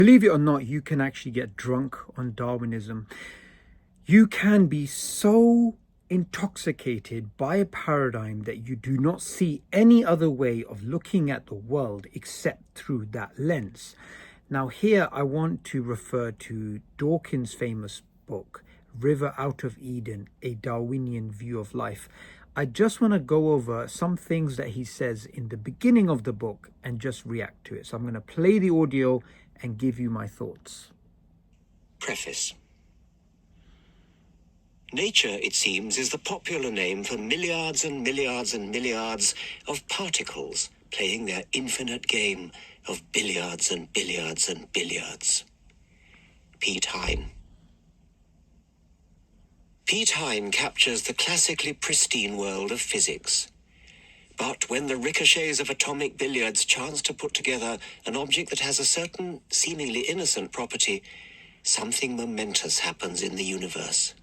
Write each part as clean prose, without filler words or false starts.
Believe it or not, you can actually get drunk on Darwinism. You can be so intoxicated by a paradigm that you do not see any other way of looking at the world except through that lens. Now, here I want to refer to Dawkins' famous book, River Out of Eden, A Darwinian View of Life. I just want to go over some things that he says in the beginning of the book and just react to it. So I'm going to play the audio and give you my thoughts. Preface. Nature, it seems, is the popular name for milliards and milliards and milliards of particles playing their infinite game of billiards and billiards and billiards. Pete Hine. Pete Hine captures the classically pristine world of physics. But when the ricochets of atomic billiards chance to put together an object that has a certain seemingly innocent property, something momentous happens in the universe.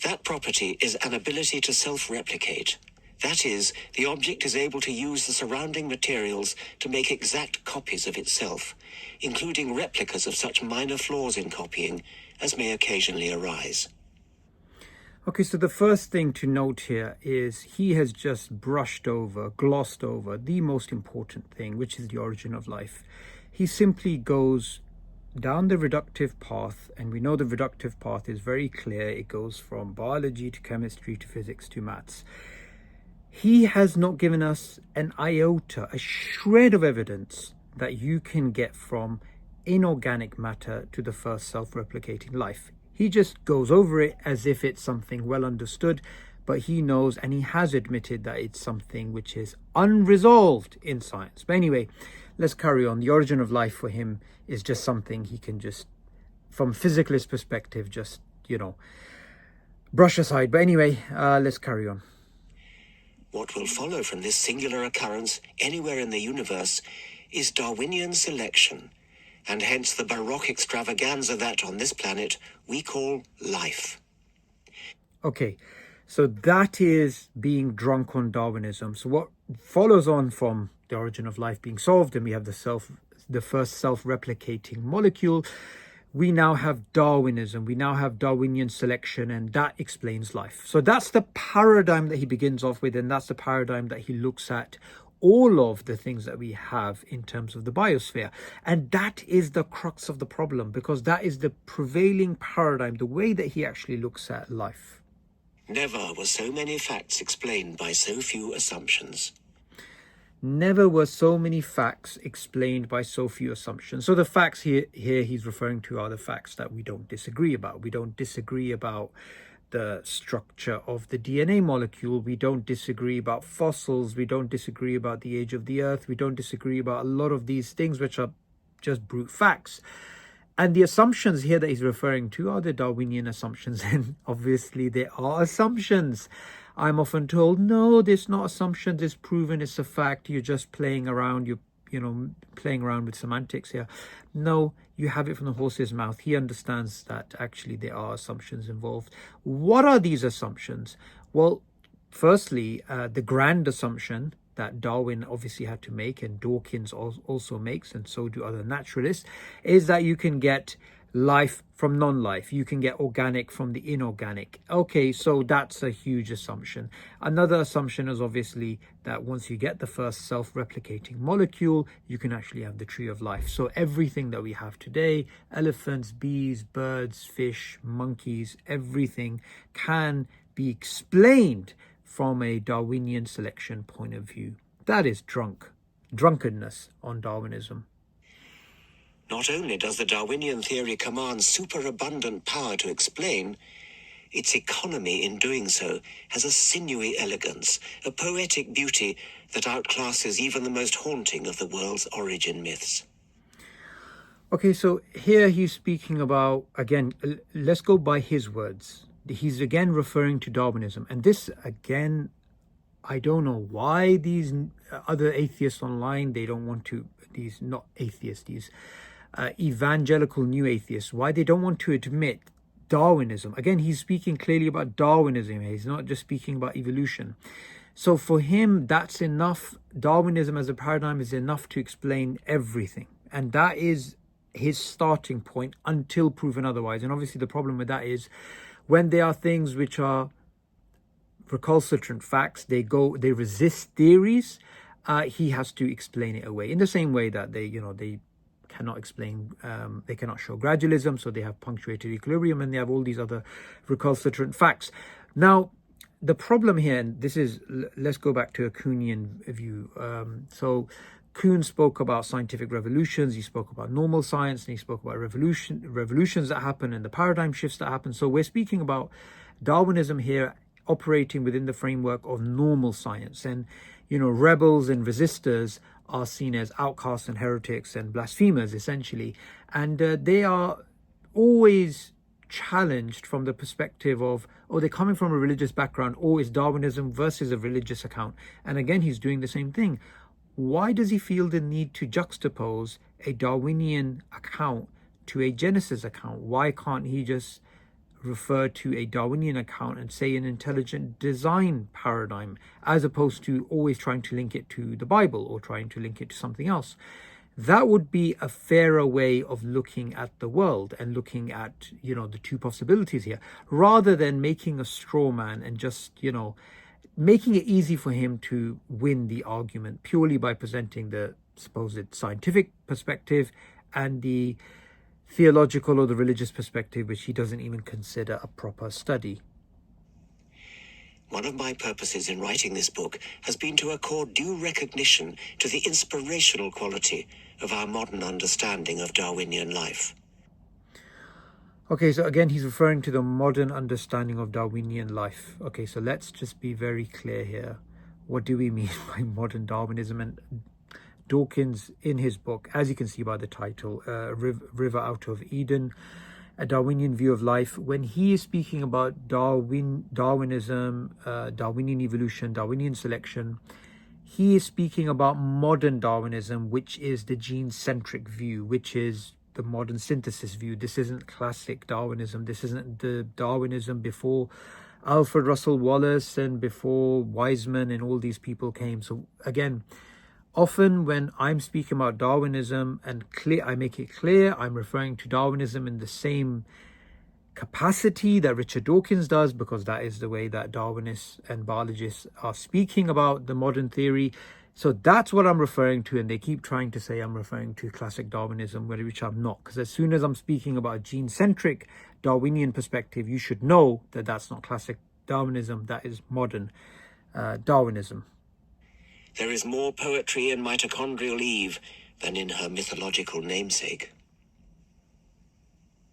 That property is an ability to self-replicate. That is, the object is able to use the surrounding materials to make exact copies of itself, including replicas of such minor flaws in copying as may occasionally arise. Okay, so the first thing to note here is he has just glossed over the most important thing, which is the origin of life. He simply goes down the reductive path, and we know the reductive path is very clear. It goes from biology to chemistry to physics to maths. He has not given us an iota, a shred of evidence that you can get from inorganic matter to the first self-replicating life. He just goes over it as if it's something well understood, but he knows and he has admitted that it's something which is unresolved in science. But anyway, let's carry on. The origin of life for him is just something he can just, from physicalist perspective, just, brush aside. But anyway, let's carry on. What will follow from this singular occurrence anywhere in the universe is Darwinian selection, and hence the Baroque extravaganza that, on this planet, we call life. Okay, so that is being drunk on Darwinism. So what follows on from the origin of life being solved, and we have the first self-replicating molecule, we now have Darwinism, we now have Darwinian selection, and that explains life. So that's the paradigm that he begins off with, and that's the paradigm that he looks at all of the things that we have in terms of the biosphere. And that is the crux of the problem, because that is the prevailing paradigm, the way that he actually looks at life. Never were so many facts explained by so few assumptions. Never were so many facts explained by so few assumptions. So the facts here he's referring to are the facts that we don't disagree about. We don't disagree about the structure of the DNA molecule. We don't disagree about fossils. We don't disagree about the age of the earth. We don't disagree about a lot of these things which are just brute facts. And the assumptions here that he's referring to are the Darwinian assumptions. And obviously there are assumptions. I'm often told, no, there's not assumptions. It's proven. It's a fact. You're just playing around. You're playing around with semantics here. No, you have it from the horse's mouth. He understands that actually there are assumptions involved. What are these assumptions? Well, firstly, the grand assumption that Darwin obviously had to make, and Dawkins also makes, and so do other naturalists, is that you can get life from non-life. You can get organic from the inorganic. Okay, so that's a huge assumption. Another assumption is obviously that once you get the first self-replicating molecule, you can actually have the tree of life. So everything that we have today, elephants, bees, birds, fish, monkeys, everything can be explained from a Darwinian selection point of view. That is drunkenness on Darwinism. Not only does the Darwinian theory command superabundant power to explain, its economy in doing so has a sinewy elegance, a poetic beauty that outclasses even the most haunting of the world's origin myths. Okay, so here he's speaking about, again, let's go by his words. He's again referring to Darwinism. And this, again, I don't know why these other atheists online, they don't want to, these not atheists, these evangelical new atheists, why they don't want to admit Darwinism. Again, he's speaking clearly about Darwinism. He's not just speaking about evolution. So for him, that's enough. Darwinism as a paradigm is enough to explain everything. And that is his starting point until proven otherwise. And obviously the problem with that is when there are things which are recalcitrant facts, they resist theories, he has to explain it away in the same way that they cannot explain, they cannot show gradualism, so they have punctuated equilibrium, and they have all these other recalcitrant facts. Now, the problem here, and this is, let's go back to a Kuhnian view. So Kuhn spoke about scientific revolutions, he spoke about normal science, and he spoke about revolutions that happen and the paradigm shifts that happen. So we're speaking about Darwinism here operating within the framework of normal science. And, rebels and resistors are seen as outcasts and heretics and blasphemers, essentially. And they are always challenged from the perspective of, they're coming from a religious background, or is Darwinism versus a religious account? And again, he's doing the same thing. Why does he feel the need to juxtapose a Darwinian account to a Genesis account? Why can't he just refer to a Darwinian account and say an intelligent design paradigm, as opposed to always trying to link it to the Bible or trying to link it to something else? That would be a fairer way of looking at the world and looking at, the two possibilities here, rather than making a straw man and just, making it easy for him to win the argument purely by presenting the supposed scientific perspective and the theological or the religious perspective, which he doesn't even consider a proper study. One of my purposes in writing this book has been to accord due recognition to the inspirational quality of our modern understanding of Darwinian life. Okay, so again, he's referring to the modern understanding of Darwinian life. Okay, so let's just be very clear here. What do we mean by modern Darwinism? And Dawkins, in his book, as you can see by the title, River Out of Eden, A Darwinian View of Life, when he is speaking about Darwinism, Darwinian evolution, Darwinian selection, he is speaking about modern Darwinism, which is the gene-centric view, which is the modern synthesis view. This isn't classic Darwinism. This isn't the Darwinism before Alfred Russel Wallace and before Weizmann and all these people came. So again, often when I'm speaking about Darwinism and I make it clear, I'm referring to Darwinism in the same capacity that Richard Dawkins does, because that is the way that Darwinists and biologists are speaking about the modern theory. So that's what I'm referring to, and they keep trying to say I'm referring to classic Darwinism, which I'm not, because as soon as I'm speaking about gene-centric Darwinian perspective, you should know that that's not classic Darwinism, that is modern Darwinism. There is more poetry in mitochondrial Eve than in her mythological namesake.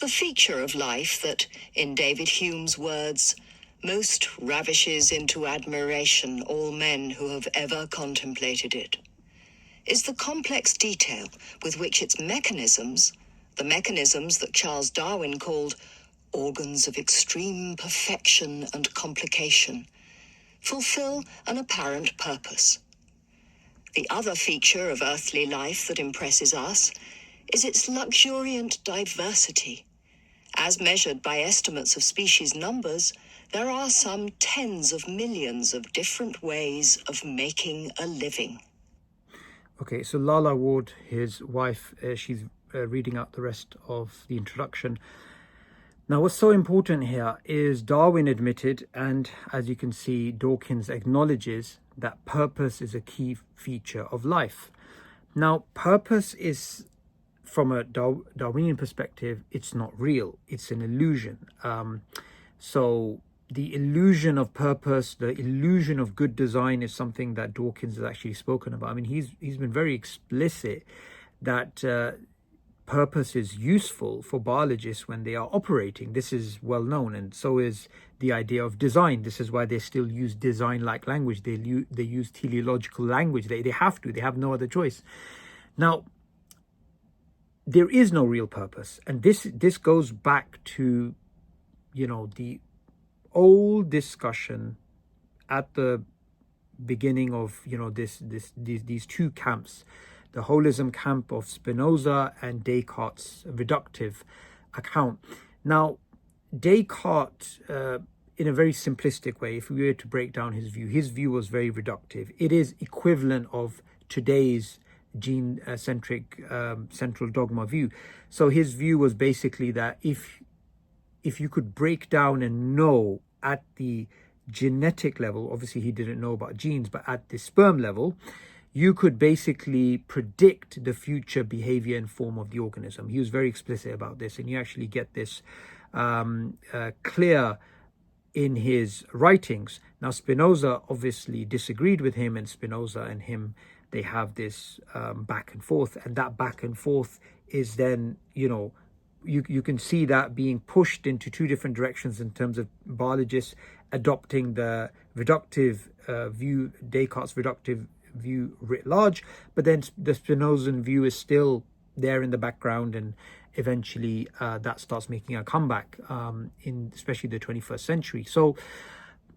The feature of life that, in David Hume's words, most ravishes into admiration all men who have ever contemplated it, is the complex detail with which its mechanisms, the mechanisms that Charles Darwin called organs of extreme perfection and complication, fulfill an apparent purpose. The other feature of earthly life that impresses us is its luxuriant diversity. As measured by estimates of species numbers, there are some tens of millions of different ways of making a living. Okay, so Lala Ward, his wife, she's reading out the rest of the introduction. Now, what's so important here is Darwin admitted, and as you can see, Dawkins acknowledges that purpose is a key feature of life. Now, purpose is, from a Darwinian perspective, it's not real. It's an illusion. So the illusion of purpose, the illusion of good design is something that Dawkins has actually spoken about. I mean, he's been very explicit that purpose is useful for biologists when they are operating. This is well known, and so is the idea of design. This is why they still use design-like language. They use teleological language. They have to. They have no other choice. Now, there is no real purpose, and this goes back to, the old discussion at the beginning of these two camps, the holism camp of Spinoza and Descartes' reductive account. Now, Descartes, in a very simplistic way, if we were to break down his view was very reductive. It is equivalent of today's gene-centric central dogma view. So his view was basically that if you could break down and know at the genetic level, obviously he didn't know about genes, but at the sperm level, you could basically predict the future behavior and form of the organism. He was very explicit about this, and you actually get this clear in his writings. Now, Spinoza obviously disagreed with him, and Spinoza and him, they have this back and forth, and that back and forth is then, you can see that being pushed into two different directions in terms of biologists adopting the reductive view, Descartes' reductive view writ large, but then the Spinozan view is still there in the background, and eventually that starts making a comeback in especially the 21st century. So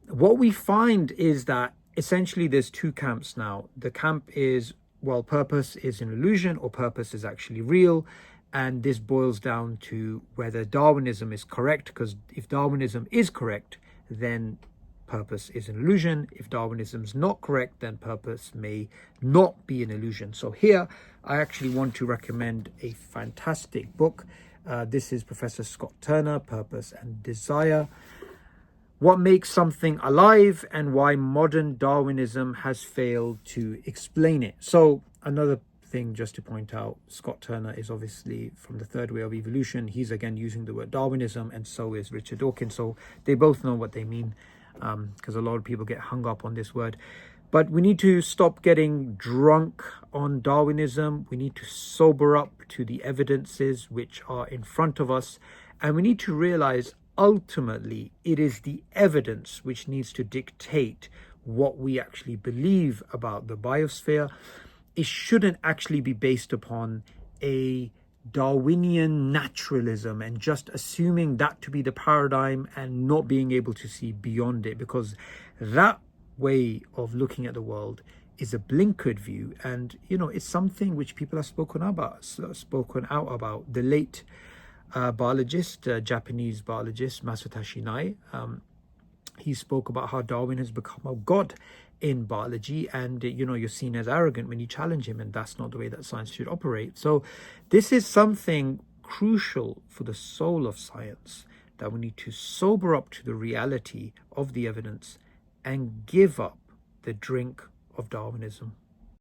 what we find is that essentially there's two camps now. The camp is, well, purpose is an illusion or purpose is actually real. And this boils down to whether Darwinism is correct, because if Darwinism is correct, then purpose is an illusion. If Darwinism is not correct, then purpose may not be an illusion. So here, I actually want to recommend a fantastic book. This is Professor Scott Turner, Purpose and Desire: What Makes Something Alive and Why Modern Darwinism Has Failed to Explain It. So another thing just to point out, Scott Turner is obviously from the third way of evolution. He's again using the word Darwinism, and so is Richard Dawkins. So they both know what they mean, because a lot of people get hung up on this word. But we need to stop getting drunk on Darwinism. We need to sober up to the evidences which are in front of us, and we need to realize ultimately it is the evidence which needs to dictate what we actually believe about the biosphere. It shouldn't actually be based upon a Darwinian naturalism and just assuming that to be the paradigm and not being able to see beyond it, because that way of looking at the world is a blinkered view, and it's something which people have spoken out about. The late biologist, Japanese biologist Masatashi Nai, he spoke about how Darwin has become a god in biology, and you're seen as arrogant when you challenge him, and that's not the way that science should operate. So this is something crucial for the soul of science, that we need to sober up to the reality of the evidence and give up the drink of Darwinism.